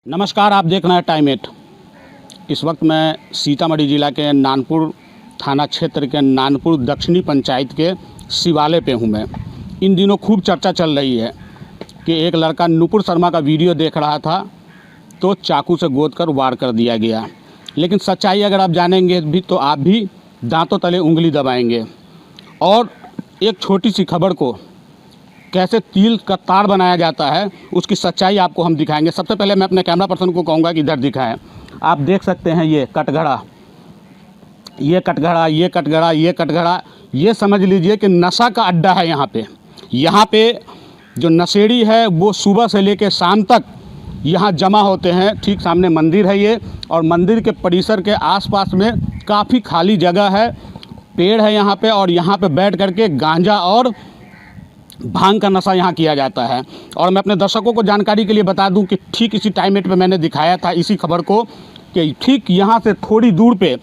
नमस्कार, आप देख रहे हैं टाइम 8। इस वक्त मैं सीतामढ़ी ज़िला के नानपुर थाना क्षेत्र के नानपुर दक्षिणी पंचायत के शिवालय पे हूँ। मैं इन दिनों खूब चर्चा चल रही है कि एक लड़का नुपुर शर्मा का वीडियो देख रहा था तो चाकू से गोद कर वार कर दिया गया। लेकिन सच्चाई अगर आप जानेंगे भी तो आप भी दांतों तले उंगली दबाएंगे। और एक छोटी सी खबर को कैसे तिल का तार बनाया जाता है उसकी सच्चाई आपको हम दिखाएंगे। सबसे पहले मैं अपने कैमरा पर्सन को कहूँगा कि इधर दिखाएं। आप देख सकते हैं ये कटघड़ा, ये कटघड़ा, ये कटघड़ा, ये कटघड़ा, ये समझ लीजिए कि नशा का अड्डा है यहाँ पे। यहाँ पे जो नशेड़ी है वो सुबह से लेकर शाम तक यहाँ जमा होते हैं। ठीक सामने मंदिर है ये, और मंदिर के परिसर के आसपास में काफ़ी खाली जगह है, पेड़ है यहाँ पे, और यहाँ पे बैठ करके गांजा और भांग का नशा यहाँ किया जाता है। और मैं अपने दर्शकों को जानकारी के लिए बता दूं कि ठीक इसी टाइम 8 पे मैंने दिखाया था इसी खबर को कि ठीक यहाँ से थोड़ी दूर पे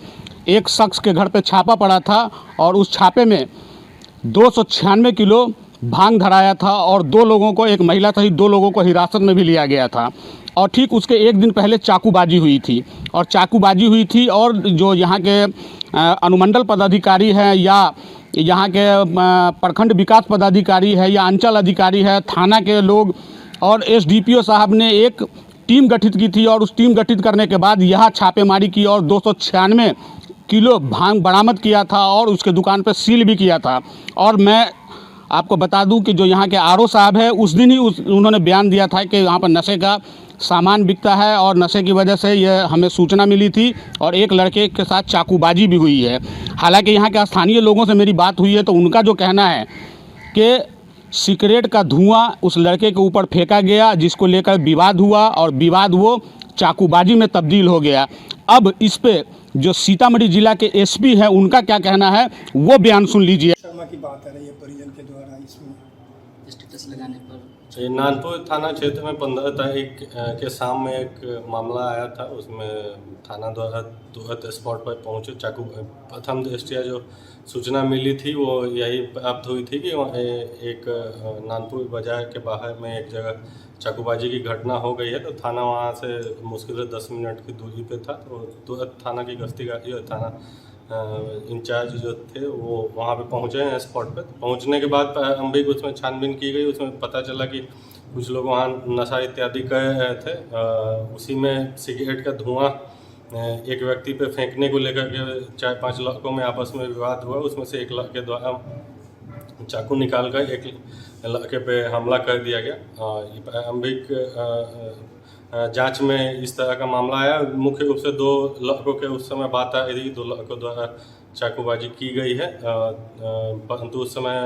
एक शख्स के घर पे छापा पड़ा था और उस छापे में 296 किलो भांग धराया था और 2 लोगों को, एक महिला सहित 2 लोगों को हिरासत में भी लिया गया था। और ठीक उसके एक दिन पहले चाकूबाजी हुई थी, और जो यहाँ के अनुमंडल पदाधिकारी हैं या यहाँ के प्रखंड विकास पदाधिकारी है या अंचल अधिकारी है, थाना के लोग और एसडीपीओ साहब ने एक टीम गठित की थी। और उस टीम गठित करने के बाद यहाँ छापेमारी की और 296 किलो भांग बरामद किया था और उसके दुकान पर सील भी किया था। और मैं आपको बता दूं कि जो यहाँ के आरओ साहब है उस दिन ही उन्होंने बयान दिया था कि यहाँ पर नशे का सामान बिकता है और नशे की वजह से ये हमें सूचना मिली थी और एक लड़के के साथ चाकूबाजी भी हुई है। हालांकि यहाँ के स्थानीय लोगों से मेरी बात हुई है तो उनका जो कहना है कि सिगरेट का धुआं उस लड़के के ऊपर फेंका गया, जिसको लेकर विवाद हुआ और विवाद वो चाकूबाजी में तब्दील हो गया। अब इस पे जो सीतामढ़ी जिला के एसपी है उनका क्या कहना है वो बयान सुन लीजिए। शर्मा की बात है, ये परिजन के द्वारा इसमें स्टेटस लगाने पर नानपुर थाना क्षेत्र में 15 तारीख के शाम में एक मामला आया था। उसमें थाना द्वारा तुरंत स्पॉट पर पहुंचे। चाकू प्रथम दृष्टया जो सूचना मिली थी वो यही प्राप्त हुई थी कि एक नानपुर बाजार के बाहर में एक जगह चाकूबाजी की घटना हो गई है। तो थाना वहां से मुश्किल से 10 मिनट की दूरी पे था। तो तुरंत थाना की गश्ती गाड़ी और थाना इंचार्ज जो थे वो वहाँ पे पहुँचे हैं स्पॉट पे। पहुँचने के बाद प्रारंभिक उसमें छानबीन की गई। उसमें पता चला कि कुछ लोग वहाँ नशा इत्यादि कर रहे थे। उसी में सिगरेट का धुआं एक व्यक्ति पे फेंकने को लेकर के 4-5 लड़कों में आपस में विवाद हुआ। उसमें से एक लड़के द्वारा चाकू निकाल कर एक लड़के पे हमला कर दिया गया। प्रारंभिक जांच में इस तरह का मामला आया। मुख्य रूप से 2 लड़कों के उस समय बात आ रही थी, 2 लड़कों द्वारा चाकूबाजी की गई है। परंतु उस समय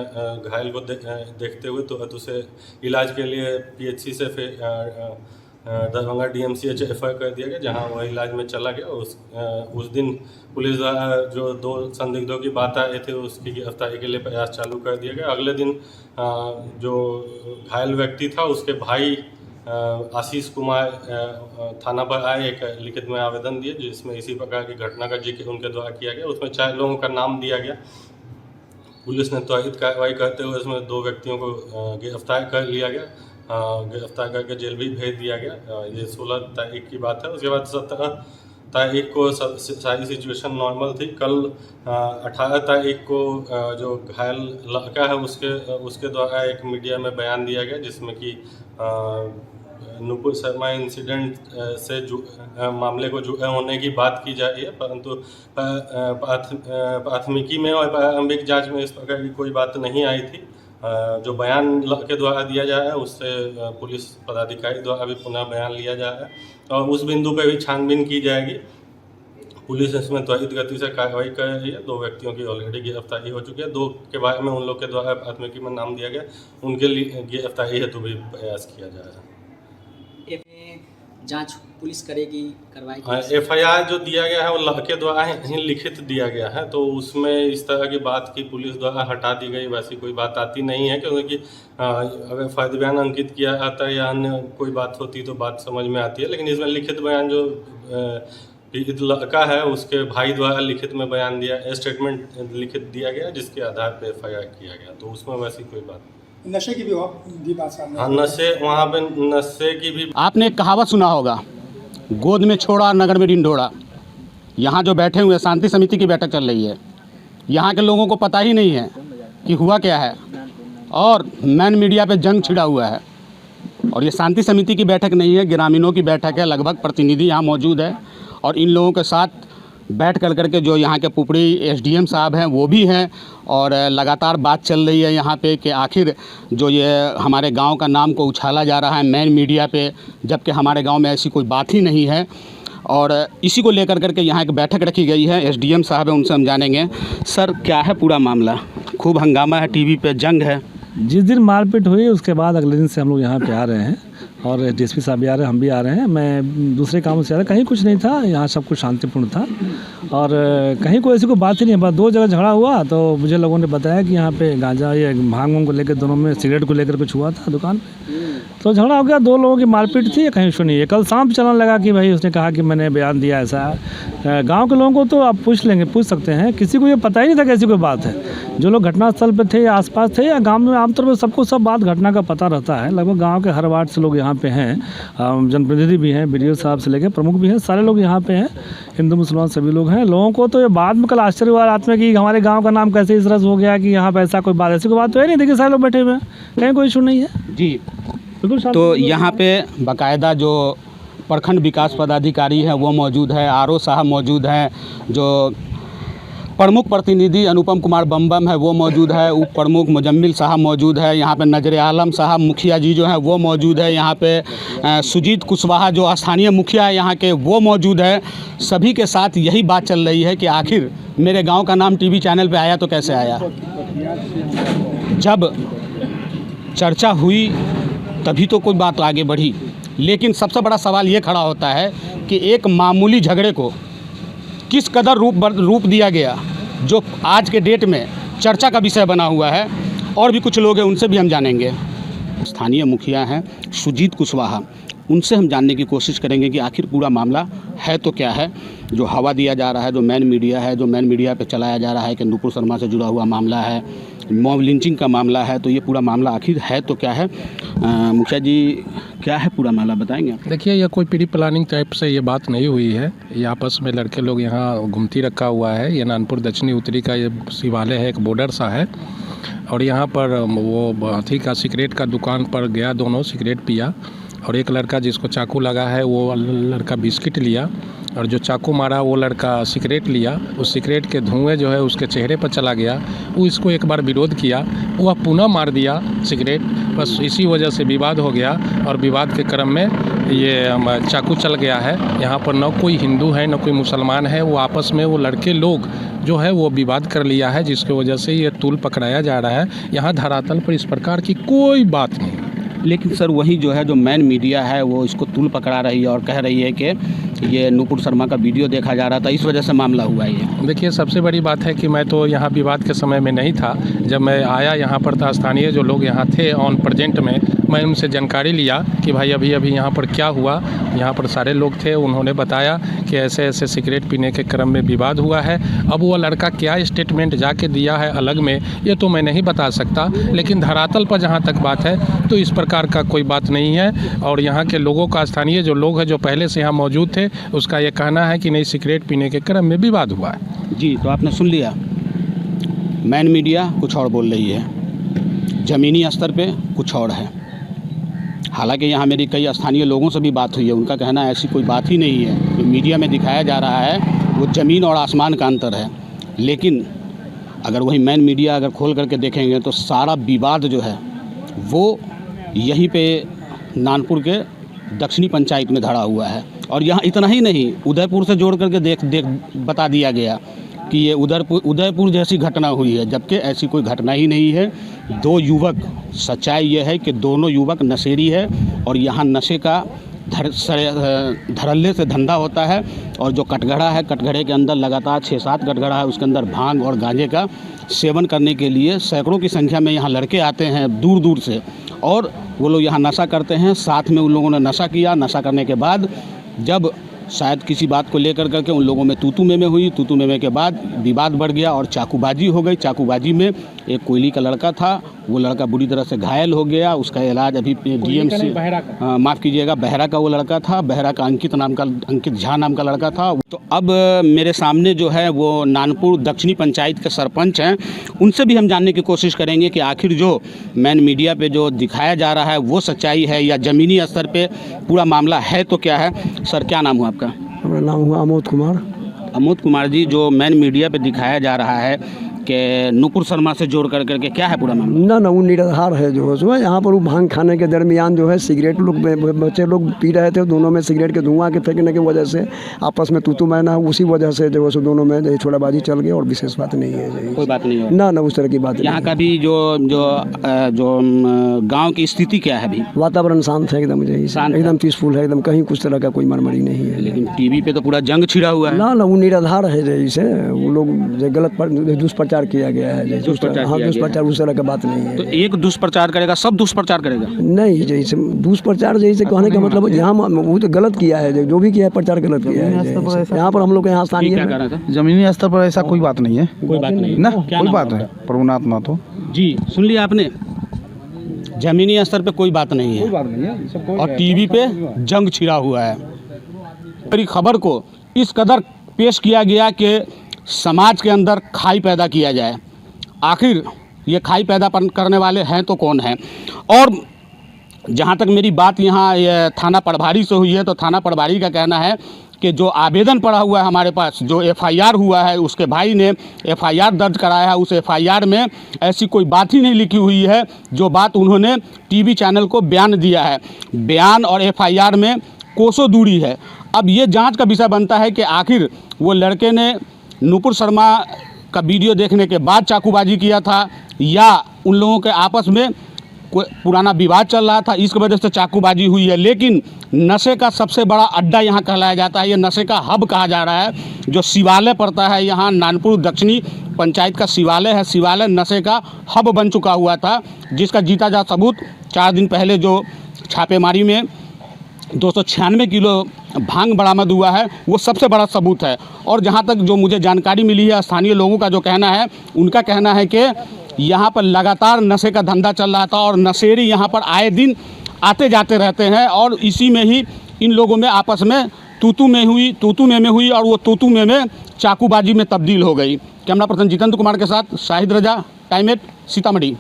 घायल को देखते हुए तो उसे इलाज के लिए पीएचसी से फिर दरभंगा डीएमसीएच रेफर कर दिया गया, जहां वह इलाज में चला गया। उस दिन पुलिस द्वारा जो 2 संदिग्धों की बात आ रही थी उसकी गिरफ्तारी के लिए प्रयास चालू कर दिया गया। अगले दिन जो घायल व्यक्ति था उसके भाई आशीष कुमार थाना पर आए, एक लिखित में आवेदन दिए जिसमें इसी प्रकार की घटना का जिक्र उनके द्वारा किया गया। उसमें 4 लोगों का नाम दिया गया। पुलिस ने त्वरित कार्रवाई करते हुए उसमें 2 व्यक्तियों को गिरफ्तार कर लिया गया। गिरफ्तार करके जेल भी भेज दिया गया। ये 16 तारीख की बात है। उसके बाद 17 तारीख को सारी सिचुएशन नॉर्मल थी। कल 18 तारीख को जो घायल लड़का है उसके द्वारा एक मीडिया में बयान दिया गया जिसमें कि नुपुर शर्मा इंसिडेंट से मामले को जुड़े होने की बात की जा रही है। परंतु प्राथमिकी में और प्रारंभिक जांच में इस प्रकार की कोई बात नहीं आई थी। जो बयान लड़के द्वारा दिया जा रहा है उससे पुलिस पदाधिकारी द्वारा भी पुनः बयान लिया जा रहा है और उस बिंदु पर भी छानबीन की जाएगी। पुलिस इसमें त्वरित गति से कार्रवाई कर रही है। 2 व्यक्तियों की ऑलरेडी गिरफ्तारी हो चुकी है। 2 के बारे में उन लोग के द्वारा प्राथमिकी में नाम दिया गया, उनके लिए गिरफ्तारी हेतु भी प्रयास किया जा रहा है। जांच पुलिस करेगी, कार्रवाई एफआईआर जो दिया गया है वो लड़के द्वारा ही लिखित दिया गया है। तो उसमें इस तरह की बात की पुलिस द्वारा हटा दी गई, वैसी कोई बात आती नहीं है। क्योंकि अगर फर्द बयान अंकित किया जाता है या अन्य कोई बात होती तो बात समझ में आती है। लेकिन इसमें लिखित बयान जो पीड़ित लड़का है उसके भाई द्वारा लिखित में बयान दिया, स्टेटमेंट लिखित दिया गया जिसके आधार पर एफआईआर किया गया। तो उसमें वैसी कोई बात नहीं। नशे की भी बात सामने। हाँ, नशे वहाँ पे नशे की भी। आपने एक कहावत सुना होगा गोद में छोड़ा, नगर में ढिंढोरा। यहाँ जो बैठे हुए शांति समिति की बैठक चल रही है, यहाँ के लोगों को पता ही नहीं है कि हुआ क्या है, और मैन मीडिया पे जंग छिड़ा हुआ है। और ये शांति समिति की बैठक नहीं है, ग्रामीणों की बैठक है। लगभग प्रतिनिधि यहाँ मौजूद है और इन लोगों के साथ बैठ करके जो यहाँ के पुपड़ी एसडीएम साहब हैं वो भी हैं, और लगातार बात चल रही है यहाँ पे कि आखिर जो ये हमारे गांव का नाम को उछाला जा रहा है मैन मीडिया पे, जबकि हमारे गांव में ऐसी कोई बात ही नहीं है। और इसी को लेकर करके यहाँ एक बैठक रखी गई है। एसडीएम साहब है, उनसे हम जानेंगे। सर, क्या है पूरा मामला? खूब हंगामा है, टीवी पे जंग है। जिस दिन मारपीट हुई उसके बाद अगले दिन से हम लोग यहाँ पे आ रहे हैं, और डीएसपी साहब भी आ रहे हैं, हम भी आ रहे हैं। मैं दूसरे कामों से आ रहा, कहीं कुछ नहीं था, यहाँ सब कुछ शांतिपूर्ण था और कहीं कोई ऐसी कोई बात ही नहीं। बस 2 जगह झगड़ा हुआ तो मुझे लोगों ने बताया कि यहाँ पे गांजा या भांग वांग को लेकर दोनों में, सिगरेट को लेकर कुछ हुआ था दुकान पे, तो झगड़ा हो गया। 2 लोगों की मारपीट थी, कहीं सुनी है। कल शाम चलने लगा कि भाई उसने कहा कि मैंने बयान दिया ऐसा। गांव के लोगों को तो आप पूछ सकते हैं, किसी को ये पता ही नहीं था कि ऐसी कोई बात है। जो लोग घटनास्थल पे थे या आसपास थे या गांव में, आमतौर पर सबको सब बात घटना का पता रहता है। लगभग गांव के हर वार्ड से लोग यहाँ पे हैं, जनप्रतिनिधि भी हैं, बीडीओ साहब से लेकर प्रमुख भी हैं, सारे लोग यहाँ पे हैं, हिंदू मुसलमान सभी लोग हैं। लोगों को तो ये बाद में कल आश्चर्य हुआ रात में कि हमारे गाँव का नाम कैसे इस तरह हो गया कि यहाँ पर ऐसा कोई बात, ऐसी कोई बात तो है नहीं। देखिए सारे लोग बैठे हुए हैं, कहीं कोई इशू नहीं है जी। बिल्कुल। तो यहाँ पे बाकायदा जो प्रखंड विकास पदाधिकारी हैं वो मौजूद है, आरओ साहब मौजूद हैं, जो प्रमुख प्रतिनिधि अनुपम कुमार बम्बम है वो मौजूद है, उप प्रमुख मुजम्मिल साहब मौजूद है, यहाँ पे नजर आलम साहब मुखिया जी जो हैं वो मौजूद है, यहाँ पे सुजीत कुशवाहा जो स्थानीय मुखिया है यहाँ के वो मौजूद है। सभी के साथ यही बात चल रही है कि आखिर मेरे गांव का नाम टीवी चैनल पे आया तो कैसे आया। जब चर्चा हुई तभी तो कोई बात आगे बढ़ी, लेकिन सबसे बड़ा सवाल ये खड़ा होता है कि एक मामूली झगड़े को किस कदर रूप दिया गया, जो आज के डेट में चर्चा का विषय बना हुआ है। और भी कुछ लोग हैं, उनसे भी हम जानेंगे। स्थानीय मुखिया हैं सुजीत कुशवाहा, उनसे हम जानने की कोशिश करेंगे कि आखिर पूरा मामला है तो क्या है। जो हवा दिया जा रहा है, जो मैन मीडिया है, जो मैन मीडिया पे चलाया जा रहा है कि नुपुर शर्मा से जुड़ा हुआ मामला है, मॉब लिंचिंग का मामला है, तो ये पूरा मामला आखिर है तो क्या है। मुखिया जी, क्या है पूरा मामला, बताएंगे? देखिए, यह कोई प्री प्लानिंग टाइप से ये बात नहीं हुई है। ये आपस में लड़के लोग यहाँ घुमती रखा हुआ है। ये नानपुर दक्षिणी उत्तरी का ये शिवालय है, एक बॉर्डर सा है, और यहाँ पर वो हाथी का सिगरेट का दुकान पर गया, दोनों सिगरेट पिया, और एक लड़का जिसको चाकू लगा है वो लड़का बिस्किट लिया, और जो चाकू मारा वो लड़का सिगरेट लिया। उस सिगरेट के धुएं जो है उसके चेहरे पर चला गया। वो इसको एक बार विरोध किया, वह पुनः मार दिया सिगरेट। बस इसी वजह से विवाद हो गया, और विवाद के क्रम में ये चाकू चल गया है। यहाँ पर न कोई हिंदू है न कोई मुसलमान है, वो आपस में वो लड़के लोग जो है वो विवाद कर लिया है, जिसकी वजह से ये तूल पकड़ाया जा रहा है। यहाँ धरातल पर इस प्रकार की कोई बात नहीं। लेकिन सर, वही जो है, जो मैन मीडिया है वो इसको तूल पकड़ा रही है और कह रही है कि ये नुपुर शर्मा का वीडियो देखा जा रहा था, इस वजह से मामला हुआ है ये। देखिए, सबसे बड़ी बात है कि मैं तो यहाँ विवाद के समय में नहीं था। जब मैं आया यहाँ पर था, स्थानीय जो लोग यहाँ थे ऑन प्रेजेंट में, मैं उनसे जानकारी लिया कि भाई अभी यहाँ पर क्या हुआ। यहाँ पर सारे लोग थे, उन्होंने बताया कि ऐसे ऐसे सिगरेट पीने के क्रम में विवाद हुआ है। अब वो लड़का क्या स्टेटमेंट जाके दिया है अलग में, ये तो मैं नहीं बता सकता, लेकिन धरातल पर जहाँ तक बात है तो इस प्रकार का कोई बात नहीं है। और यहाँ के लोगों का, स्थानीय जो लोग हैं जो पहले से यहाँ मौजूद थे, उसका ये कहना है कि नहीं, सिगरेट पीने के क्रम में विवाद हुआ है। जी, तो आपने सुन लिया, मैन मीडिया कुछ और बोल रही है, ज़मीनी स्तर पे कुछ और है। हालांकि यहाँ मेरी कई स्थानीय लोगों से भी बात हुई है, उनका कहना ऐसी कोई बात ही नहीं है। जो मीडिया में दिखाया जा रहा है वो ज़मीन और आसमान का अंतर है। लेकिन अगर वही मैन मीडिया अगर खोल करके देखेंगे तो सारा विवाद जो है वो यहीं पे नानपुर के दक्षिणी पंचायत में धरा हुआ है। और यहाँ इतना ही नहीं, उदयपुर से जोड़ करके बता दिया गया कि ये उदयपुर जैसी घटना हुई है, जबकि ऐसी कोई घटना ही नहीं है। 2 युवक, सच्चाई ये है कि दोनों युवक नशेड़ी है, और यहाँ नशे का धड़ल्ले से धंधा होता है। और जो कटघड़ा है, कटघड़े के अंदर लगातार 6-7 कटघड़ा है, उसके अंदर भांग और गांजे का सेवन करने के लिए सैकड़ों की संख्या में यहाँ लड़के आते हैं दूर दूर से, और वो लोग यहाँ नशा करते हैं। साथ में उन लोगों ने नशा किया। नशा करने के बाद जब शायद किसी बात को लेकर करके उन लोगों में तू में हुई। तू में के बाद विवाद बढ़ गया और चाकूबाजी हो गई। चाकूबाजी में एक कोयली का लड़का था, वो लड़का बुरी तरह से घायल हो गया। उसका इलाज अभी डीएमसी, माफ़ कीजिएगा, बहरा का वो लड़का था, बहरा का अंकित झा नाम का लड़का था। तो अब मेरे सामने जो है वो नानपुर दक्षिणी पंचायत के सरपंच हैं, उनसे भी हम जानने की कोशिश करेंगे कि आखिर जो मैन मीडिया पे जो दिखाया जा रहा है वो सच्चाई है या ज़मीनी स्तर पे पूरा मामला है तो क्या है। सर, क्या नाम हुआ आपका? मेरा नाम हुआ अमोद कुमार। अमोद कुमार जी, जो मैन मीडिया पे दिखाया जा रहा है कि नुपुर शर्मा से जोड़ कर करके, क्या है पूरा मामला? ना वो निराधार है जो है यहाँ पर वो भांग खाने के दरमियान जो है सिगरेट लोग बच्चे लोग पी रहे थे, दोनों में सिगरेट के धुआं के फेंकने की वजह से आपस में तू मैना, उसी वजह से जो है दोनों में छोड़ाबाजी चल गई और विशेष बात नहीं है। कोई बात नहीं है ना उस तरह की बात। यहाँ का भी जो गाँव की स्थिति क्या है अभी? वातावरण शांत है एकदम, एकदम पीसफुल है एकदम, कहीं कुछ तरह का कोई मरमरी नहीं है। लेकिन टीवी पे तो पूरा जंग छिड़ा हुआ है। ना वो निराधार है जैसे वो लोग गलत दुष्प्रचार किया गया है। दुष्प्रचार उस तरह का बात नहीं है। तो एक दुष्प्रचार करेगा, सब दुष्प्रचार करेगा? नहीं, जैसे दुष्प्रचार जैसे कहने का मतलब यहाँ वो तो गलत किया है, जो भी किया है प्रचार गलत किया है। यहाँ पर हम लोग के यहाँ स्थानीय जमीनी स्तर पर ऐसा कोई बात नहीं है। कोई बात नहीं ना, कोई बात है प्रभुनाथ महतो जी। सुन लिया आपने, जमीनी स्तर पे कोई बात नहीं है और टीवी पे जंग छिड़ा हुआ है। मेरी खबर को इस कदर पेश किया गया कि समाज के अंदर खाई पैदा किया जाए। आखिर ये खाई पैदा करने वाले हैं तो कौन हैं? और जहाँ तक मेरी बात यहाँ थाना प्रभारी से हुई है तो थाना प्रभारी का कहना है कि जो आवेदन पड़ा हुआ है हमारे पास, जो एफआईआर हुआ है, उसके भाई ने एफआईआर दर्ज कराया है, उस एफआईआर में ऐसी कोई बात ही नहीं लिखी हुई है जो बात उन्होंने टीवी चैनल को बयान दिया है। बयान और एफआईआर में कोसों दूरी है। अब ये जांच का विषय बनता है कि आखिर वो लड़के ने नुपुर शर्मा का वीडियो देखने के बाद चाकूबाजी किया था या उन लोगों के आपस में कोई पुराना विवाद चल रहा था, इस वजह से चाकूबाजी हुई है। लेकिन नशे का सबसे बड़ा अड्डा यहाँ कहलाया जाता है, ये नशे का हब कहा जा रहा है। जो शिवालय पड़ता है यहाँ, नानपुर दक्षिणी पंचायत का शिवालय है, शिवालय नशे का हब बन चुका हुआ था, जिसका जीता जा सबूत 4 दिन पहले जो छापेमारी में 296 किलो भांग बरामद हुआ है, वो सबसे बड़ा सबूत है। और जहाँ तक जो मुझे जानकारी मिली है स्थानीय लोगों का जो कहना है, उनका कहना है कि यहाँ पर लगातार नशे का धंधा चल रहा था और नशेड़ी यहाँ पर आए दिन आते जाते रहते हैं और इसी में ही इन लोगों में आपस में तू में हुई और वो तू में चाकूबाजी में तब्दील हो गई। कैमरा पर्सन जितेंद्र कुमार के साथ शाहिद रजा, टाइम 8 सीतामढ़ी।